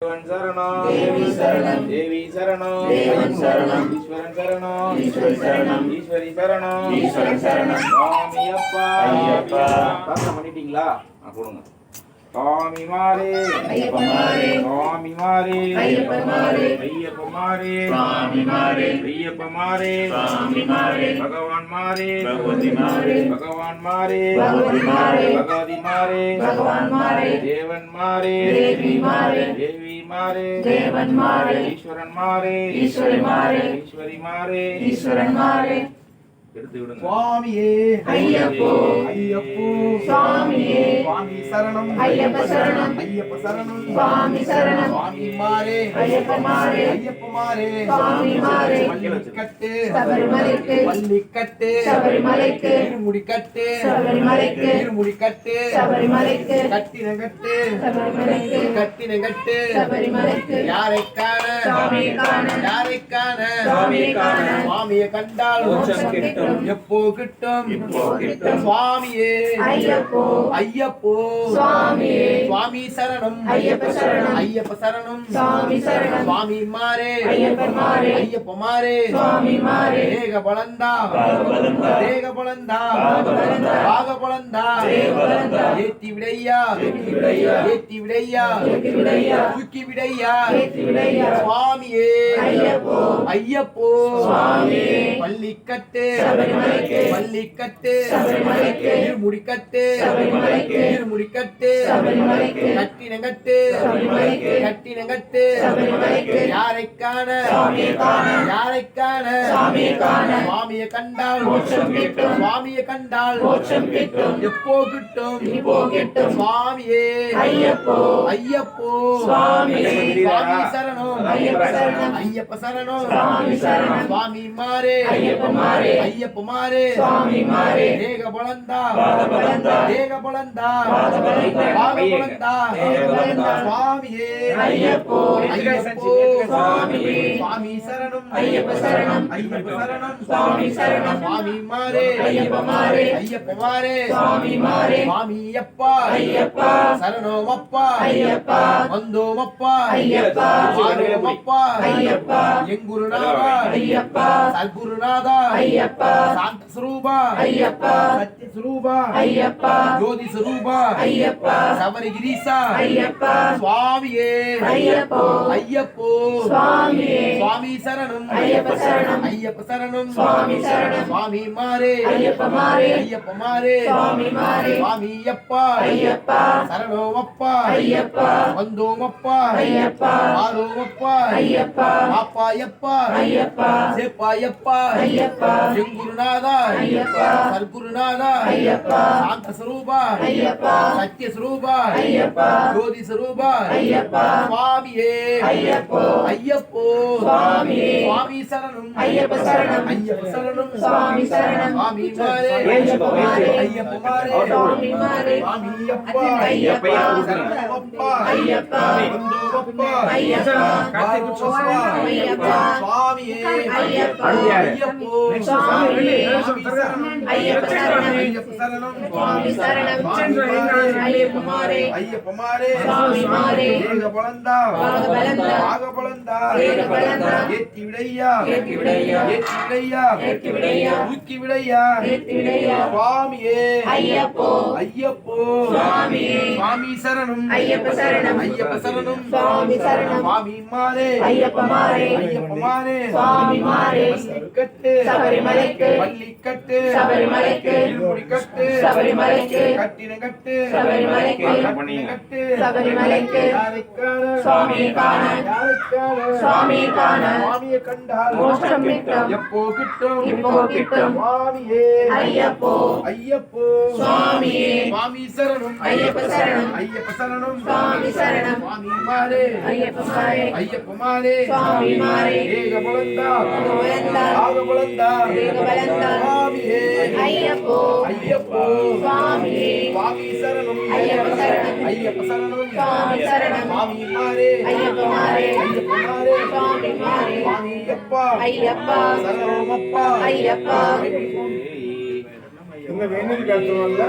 देवी शरणं देवी शरणं देवं शरणं ईश्वरं शरणं ईश्वरी शरणं ईश्वरी शरणं ईश्वरं शरणं स्वामी अप्पा अय्यप्पा பாஸ் பண்ணிட்டீங்களா போடுங்க स्वामी मारे अय्यप्पा मारे स्वामी मारे अय्यप्पा मारे अय्यप्पा मारे स्वामी मारे अय्यप्पा मारे स्वामी मारे भगवान मारे भगवती मारे भगवान मारे भगवती मारे भगवती मारे भगवान मारे देवन मारे देवी मारे देवी मारे देवन मारे ईश्वरन मारे ईश्वरी मारे ईश्वरी मारे ईश्वरन मारे स्वामिये अय्यप्पो अय्यप्पो स्वामिये स्वामी शरणं अय्यप्पा शरणं अय्यप्पा शरणं स्वामी शरणं स्वामी मारे अय्यप्पा मारे अय्यप्पा मारे स्वामी मारे मल्लिकट्टे शबरिमलैक्कु मल्लिकट्टे शबरिमलैक्कु இருமுடிக்கட்டு शबरिमलैक्कु இருமுடிக்கட்டு शबरिमलैक्कु கட்டினங்கட்டு शबरिमलैक्कु கட்டினங்கட்டு शबरिमलैक्कु யாரை காண சுவாமி காண யாரை காண சுவாமி காண சுவாமியை கண்டால் மோட்சம் கிட்டும் எப்போ கிட்டும் இப்போ கிட்டும் சுவாமியே ஐயப்போ ஐயப்போ சுவாமியே சுவாமி சரணம் ஐயப்ப சரணம் ஐயப்ப சரணம் சுவாமி சரணம் சுவாமி மாரே ஐயப்ப மாரே ஐயப்ப மாரே சுவாமி மாரே தேக பலந்தா தேக பலந்தா பாக பலந்தா ஏத்தி விடையா ஏத்தி விடையா ஏத்தி விடையா ஏத்தி விடையா தூக்கி விடையா ஏத்தி விடையா சுவாமியே ஐயப்போ ஐயப்போ சுவாமியே பள்ளிக்கட்டு शबरिमलैक्कु मल्लिकट्टे शबरिमलैक्कु இருமுடிக்கட்டு शबरिमलैक्कु இருமுடிக்கட்டு शबरिमलैक्कु கட்டினங்கட்டு शबरिमलैक्कु கட்டினங்கட்டு शबरिमलैक्कु யாரை காண சுவாமியை காண யாரை காண சுவாமியை காண சுவாமியை கண்டால் மோட்சம் கிட்டும் சுவாமியை கண்டால் மோட்சம் கிட்டும் எப்போ கிட்டும் இப்போ கிட்டும் சுவாமியே ஐயப்போ ஐயப்போ சுவாமி சுவாமி சரணம் ஐயப்ப சரணம் ஐயப்ப சரணம் சுவாமி சரணம் சுவாமி மாரே ஐயப்ப மாரே अय्यप्पा मारे स्वामी मारे देग बलंदा देग बलंदा बाग बलंदा स्वामिये अय्यप्पो अय्यप्पो स्वामी स्वामी शरणं अय्यप्पा शरणं अय्यप्पा शरणं स्वामी शरणं स्वामी मारे अय्यप्पा मारे अय्यप्पा मारे स्वामी मारे स्वामी अप्पा अय्यप्पा शरणमप्पा अय्यप्पा वंदोमप्पा अय्यप्पा आरोमप्पा अय्यप्पा एंगुरुनादा अय्यप्पा सद्गुरुनादा अय्यप्पा शांत स्वरूप अय्यप्पा सत्य स्वरूप अय्यप्पा ज्योति स्वरूप अय्यप्पा शबरिगिरीश अय्यप्पा स्वामिये अय्यप्पो अय्यप्पो स्वामिये स्वामी शरणं अय्यप्पा शरणं अय्यप्पा शरणं स्वामी शरणं स्वामी मारे अय्यप्पा मारे अय्यप्पा मारे स्वामी मारे स्वामी अप्पा अय्यप्पा शरणमप्पा अय्यप्पा वंदोमप्पा अय्यप्पा आरोमप्पा अय्यप्पा आप्पायप्पा अय्यप्पा सेप्पायप्पा अय्यप्पा गुरुनाथा अय्यप्पा सद्गुरुनाथा अय्यप्पा शांत स्वरूप अय्यप्पा सत्य स्वरूप अय्यप्पा ज्योति स्वरूप अय्यप्पा स्वामिये अय्यप्पो अय्यप्पो स्वामिये स्वामी शरणं अय्यप्पा शरणं अय्यप्पा शरणं स्वामी शरणं स्वामी मारे अय्यप्पा मारे अय्यप्पा मारे स्वामी मारे स्वामी अप्पा अय्यप्पा शरणमप्पा अय्यप्पा वंदोमप्पा अय्यप्पा अय्यप्पा स्वामिये अय्यप्पा अय्यप्पो स्वामी अय्यप्पा शरणं स्वामी शरणं अय्यप्पा मारे अय्यप्पा मारे स्वामी मारे देग बलंदा बाग बलंदा देग बलंदा ஏத்தி விடையா ஏத்தி விடையா ஏத்தி விடையா ஏத்தி விடையா தூக்கி விடையா ஏத்தி விடையா சுவாமியே ஐயப்போ ஐயப்போ சுவாமி சுவாமி சரணம் ஐயப்ப சரணம் ஐயப்ப சரணம் சுவாமி சரணம் சுவாமி மாரே ஐயப்ப மாரே ஐயப்ப மாரே சுவாமி மாரே கட்டு शबरिमलैक्कु मल्लिकट्टे शबरिमलैक्कु இருமுடிக்கட்டு शबरिमलैक्कु கட்டினங்கட்டு शबरिमलैक्कु கட்டினங்கட்டு शबरिमलैक्कु யாரை காண சுவாமி காண யாரை காண சுவாமி காண சுவாமியை கண்டால் மோட்சம் கிட்டும் எப்போ கிட்டும் இப்போ கிட்டும் சுவாமியே ஐயப்போ ஐயப்போ சுவாமியே சுவாமி சரணம் ஐயப்ப சரணம் ஐயப்ப சரணம் சுவாமி சரணம் சுவாமி மாரே ஐயப்ப மாரே ஐயப்ப மாரே சுவாமி மாரே தேக பலந்தா ஆக பலந்தா தேக பலந்தா சுவாமியே ஐயப்போ ஐயப்போ சுவாமியே சுவாமி சரணம் ஐயப்ப சரணம் ஐயப்ப சரணம் சுவாமி சரணம் சுவாமி மாரே ஐயப்ப மாரே ஐயப்ப மாரே சுவாமி மாரே சுவாமி அப்பா ஐயப்பா சரணமப்பா ஐயப்பா உங்க வேணும்னு கேட்டவங்க